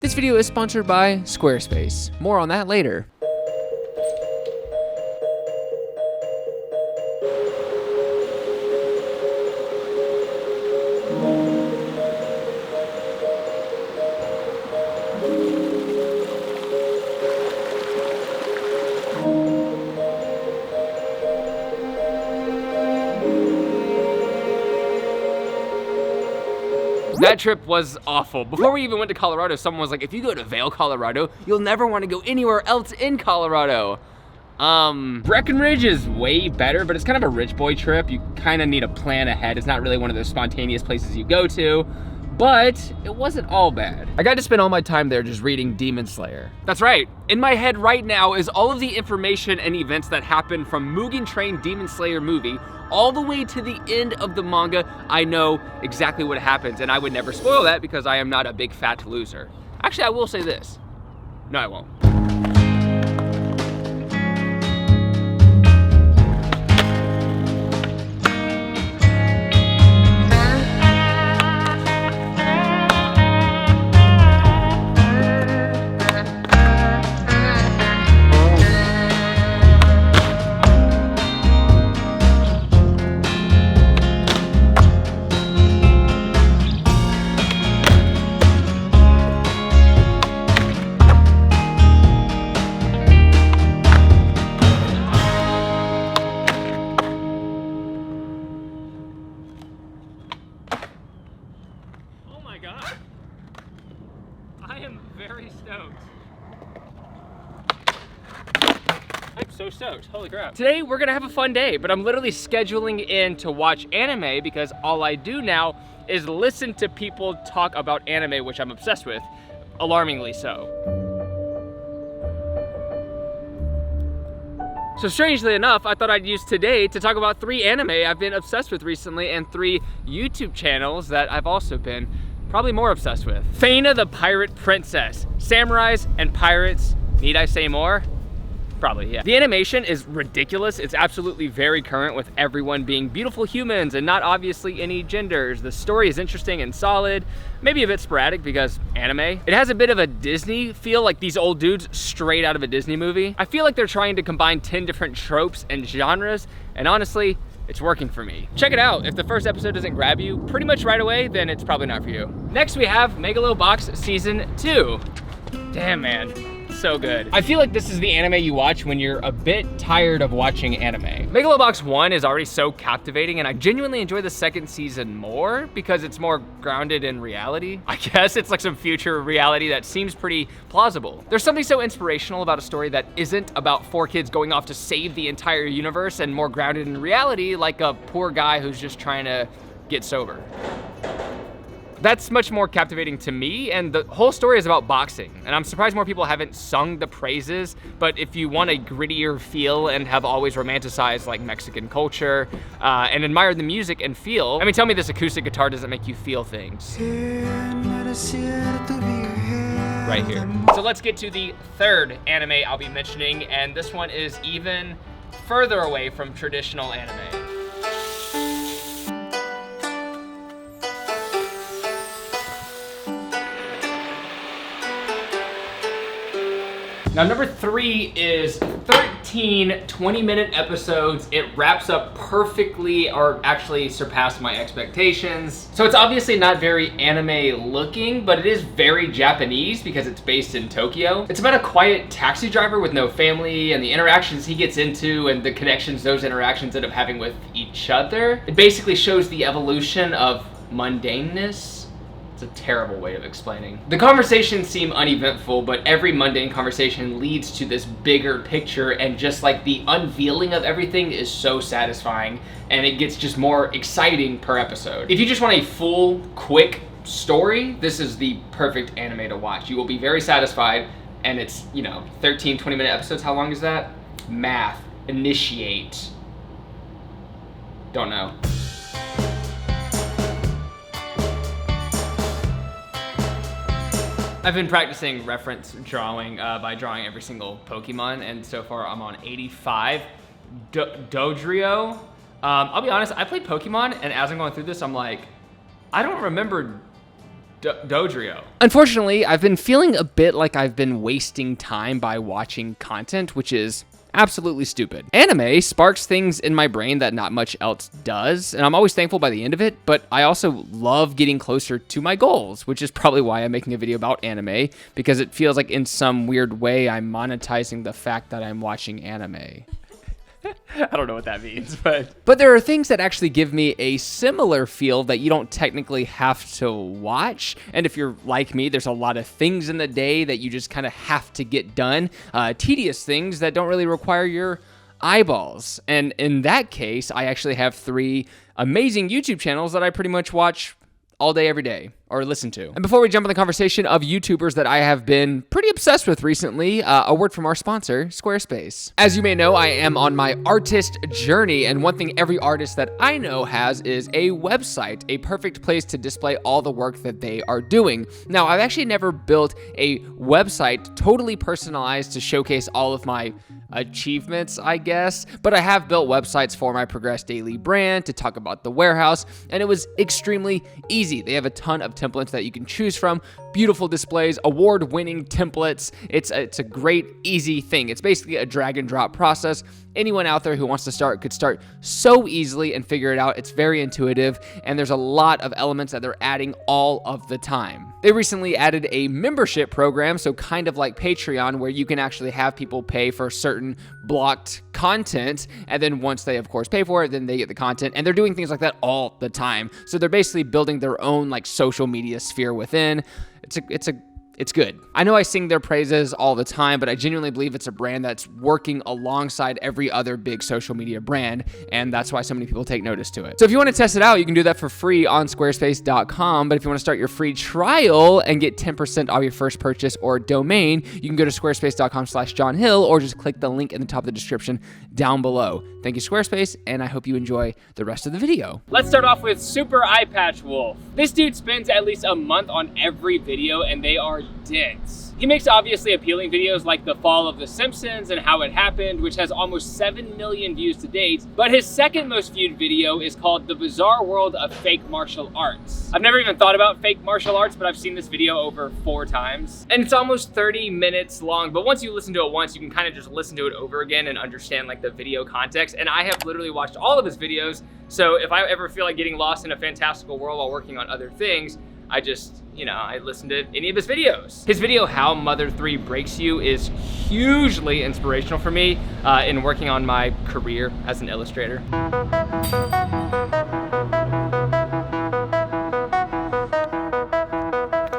This video is sponsored by Squarespace. More on that later. That trip was awful. Before we even went to Colorado, someone was like, if you go to Vail, Colorado, you'll never want to go anywhere else in Colorado. Breckenridge is way better, but it's kind of a rich boy trip. You kind of need a plan ahead. It's not really one of those spontaneous places you go to, but it wasn't all bad. I got to spend all my time there just reading Demon Slayer. That's right. In my head right now is all of the information and events that happened from Mugen Train Demon Slayer movie all the way to the end of the manga. I know exactly what happens, and I would never spoil that because I am not a big fat loser. Actually, I will say this. No, I won't. I am very stoked. I'm so stoked, holy crap. Today we're gonna have a fun day, but I'm literally scheduling in to watch anime because all I do now is listen to people talk about anime, which I'm obsessed with, alarmingly so. So strangely enough, I thought I'd use today to talk about 3 anime I've been obsessed with recently and 3 YouTube channels that I've also been probably more obsessed with. Faina the Pirate Princess. Samurais and pirates, need I say more? Probably, yeah. The animation is ridiculous. It's absolutely very current with everyone being beautiful humans and not obviously any genders. The story is interesting and solid, maybe a bit sporadic because anime. It has a bit of a Disney feel, like these old dudes straight out of a Disney movie. I feel like they're trying to combine 10 different tropes and genres, and honestly, it's working for me. Check it out. If the first episode doesn't grab you pretty much right away, then it's probably not for you. Next we have Megalobox Season 2. Damn, man. So good. I feel like this is the anime you watch when you're a bit tired of watching anime. Megalobox 1 is already so captivating, and I genuinely enjoy the second season more because it's more grounded in reality. I guess it's like some future reality that seems pretty plausible. There's something so inspirational about a story that isn't about 4 kids going off to save the entire universe and more grounded in reality, like a poor guy who's just trying to get sober. That's much more captivating to me, and the whole story is about boxing, and I'm surprised more people haven't sung the praises, but if you want a grittier feel and have always romanticized like Mexican culture and admired the music and feel, I mean, tell me this acoustic guitar doesn't make you feel things. Right here. So let's get to the 3rd anime I'll be mentioning, and this one is even further away from traditional anime. Now, number 3 is 13 20-minute episodes. It wraps up perfectly, or actually surpassed my expectations. So it's obviously not very anime looking, but it is very Japanese because it's based in Tokyo. It's about a quiet taxi driver with no family and the interactions he gets into and the connections those interactions end up having with each other. It basically shows the evolution of mundaneness. It's a terrible way of explaining. The conversations seem uneventful, but every mundane conversation leads to this bigger picture, and just like the unveiling of everything is so satisfying, and it gets just more exciting per episode. If you just want a full, quick story, this is the perfect anime to watch. You will be very satisfied, and it's, 13 20-minute episodes. How long is that? Math. Initiate. Don't know. I've been practicing reference drawing by drawing every single Pokemon, and so far I'm on 85. Dodrio. I'll be honest, I played Pokemon, and as I'm going through this, I'm like, I don't remember Dodrio. Unfortunately, I've been feeling a bit like I've been wasting time by watching content, which is absolutely stupid. Anime sparks things in my brain that not much else does, and I'm always thankful by the end of it, but I also love getting closer to my goals, which is probably why I'm making a video about anime, because it feels like in some weird way I'm monetizing the fact that I'm watching anime. I don't know what that means, but there are things that actually give me a similar feel that you don't technically have to watch. And if you're like me, there's a lot of things in the day that you just kind of have to get done. Tedious things that don't really require your eyeballs. And in that case, I actually have 3 amazing YouTube channels that I pretty much watch all day, every day, or listen to. And before we jump in the conversation of YouTubers that I have been pretty obsessed with recently, a word from our sponsor, Squarespace. As you may know, I am on my artist journey, and one thing every artist that I know has is a website, a perfect place to display all the work that they are doing. Now, I've actually never built a website totally personalized to showcase all of my achievements, I guess, but I have built websites for my Progress Daily brand to talk about the warehouse, and it was extremely easy. They have a ton of templates that you can choose from, beautiful displays, award-winning templates. It's a great, easy thing. It's basically a drag and drop process. Anyone out there who wants to start could start so easily and figure it out. It's very intuitive, and there's a lot of elements that they're adding all of the time. They recently added a membership program, so kind of like Patreon, where you can actually have people pay for certain blocked content, and then once they, of course, pay for it, then they get the content, and they're doing things like that all the time. So they're basically building their own like social media sphere within. It's good. I know I sing their praises all the time, but I genuinely believe it's a brand that's working alongside every other big social media brand, and that's why so many people take notice to it. So if you want to test it out, you can do that for free on squarespace.com, but if you want to start your free trial and get 10% off your first purchase or domain, you can go to squarespace.com/JohnHill or just click the link in the top of the description down below. Thank you, Squarespace, and I hope you enjoy the rest of the video. Let's start off with Super Eye Patch Wolf. This dude spends at least a month on every video, and they are dense. He makes obviously appealing videos like the fall of The Simpsons and how it happened, which has almost 7 million views to date, but his second most viewed video is called The Bizarre World of Fake Martial Arts. I've never even thought about fake martial arts, but I've seen this video over 4 times, and it's almost 30 minutes long, but once you listen to it once, you can kind of just listen to it over again and understand like the video context, and I have literally watched all of his videos, so if I ever feel like getting lost in a fantastical world while working on other things, I just, I listen to any of his videos. His video, How Mother 3 Breaks You, is hugely inspirational for me in working on my career as an illustrator.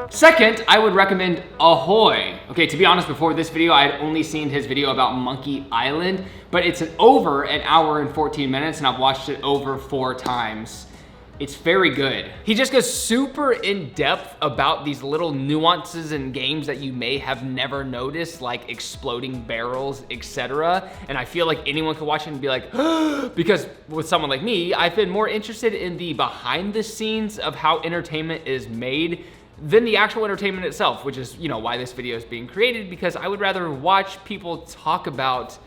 Second, I would recommend Ahoy. Okay, to be honest, before this video, I had only seen his video about Monkey Island, but it's over an hour and 14 minutes, and I've watched it over 4 times. It's very good. He just goes super in depth about these little nuances in games that you may have never noticed, like exploding barrels, etc. And I feel like anyone could watch it and be like, because with someone like me, I've been more interested in the behind the scenes of how entertainment is made than the actual entertainment itself, which is, why this video is being created, because I would rather watch people talk about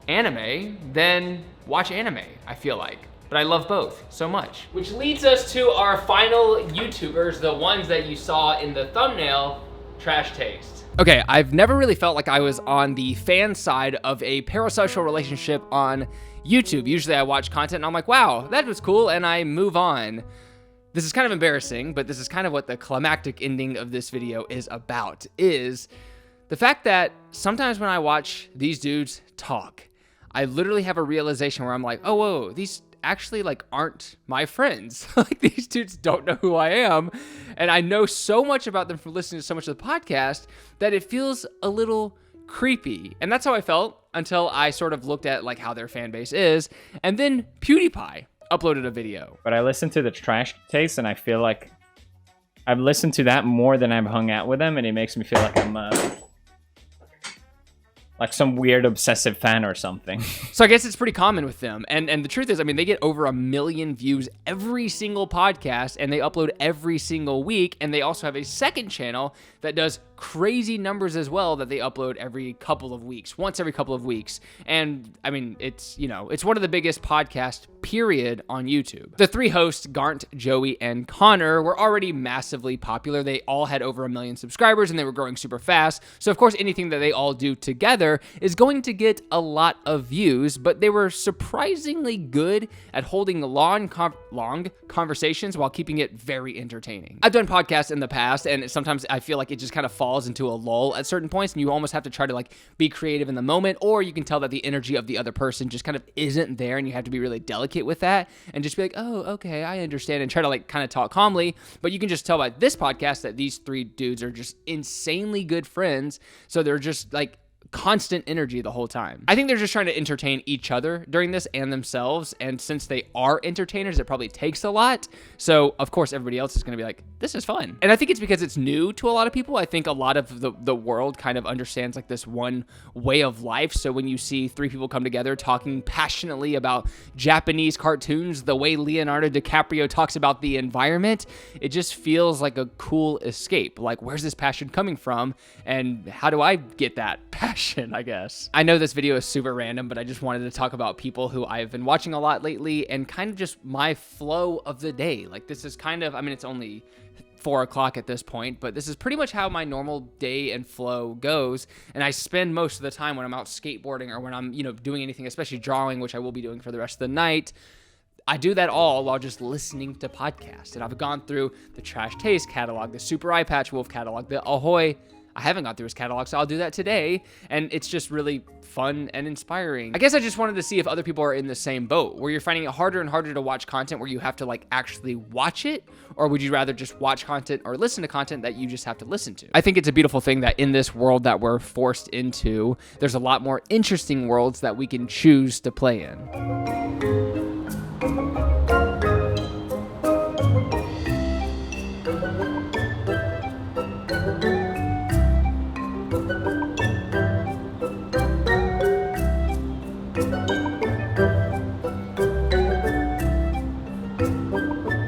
anime than watch anime, I feel like. But I love both so much. Which leads us to our final YouTubers, the ones that you saw in the thumbnail, Trash Taste. Okay, I've never really felt like I was on the fan side of a parasocial relationship on YouTube. Usually I watch content and I'm like, wow, that was cool, and I move on. This is kind of embarrassing, but this is kind of what the climactic ending of this video is about, is the fact that sometimes when I watch these dudes talk, I literally have a realization where I'm like, oh, whoa, these actually aren't my friends. Like, these dudes don't know who I am, and I know so much about them from listening to so much of the podcast that it feels a little creepy. And that's how I felt until I sort of looked at how their fan base is, and then PewDiePie uploaded a video. But I listened to the Trash Taste, and I feel like I've listened to that more than I've hung out with them, and it makes me feel like I'm like some weird obsessive fan or something. So I guess it's pretty common with them. And the truth is, they get over 1 million views every single podcast, and they upload every single week. And they also have a second channel that does crazy numbers as well that they upload every couple of weeks, once every couple of weeks. And I mean, it's, you know, it's one of the biggest podcasts, period, on YouTube. The three hosts, Garnt, Joey, and Connor, were already massively popular. They all had over 1 million subscribers and they were growing super fast. So of course, anything that they all do together is going to get a lot of views, but they were surprisingly good at holding long conversations while keeping it very entertaining. I've done podcasts in the past, and sometimes I feel like it just kind of falls into a lull at certain points, and you almost have to try to like be creative in the moment, or you can tell that the energy of the other person just kind of isn't there, and you have to be really delicate with that and just be like, oh, okay, I understand, and try to like kind of talk calmly. But you can just tell by this podcast that these three dudes are just insanely good friends, so they're just like constant energy the whole time. I think they're just trying to entertain each other during this and themselves, and since they are entertainers, it probably takes a lot. So of course everybody else is going to be like, this is fun. And I think it's because it's new to a lot of people. I think a lot of the world kind of understands like this one way of life. So when you see three people come together talking passionately about Japanese cartoons, the way Leonardo DiCaprio talks about the environment, it just feels like a cool escape. Like, where's this passion coming from, and how do I get that passion, I guess? I know this video is super random, but I just wanted to talk about people who I've been watching a lot lately and kind of just my flow of the day. Like, this is kind of, I mean, it's only 4 o'clock at this point, but this is pretty much how my normal day and flow goes. And I spend most of the time when I'm out skateboarding or when I'm, you know, doing anything, especially drawing, which I will be doing for the rest of the night. I do that all while just listening to podcasts. And I've gone through the Trash Taste catalog, the Super Eye Patch Wolf catalog, the Ahoy. I haven't gone through his catalog, so I'll do that today. And it's just really fun and inspiring. I guess I just wanted to see if other people are in the same boat, where you're finding it harder and harder to watch content where you have to like actually watch it, or would you rather just watch content or listen to content that you just have to listen to? I think it's a beautiful thing that in this world that we're forced into, there's a lot more interesting worlds that we can choose to play in.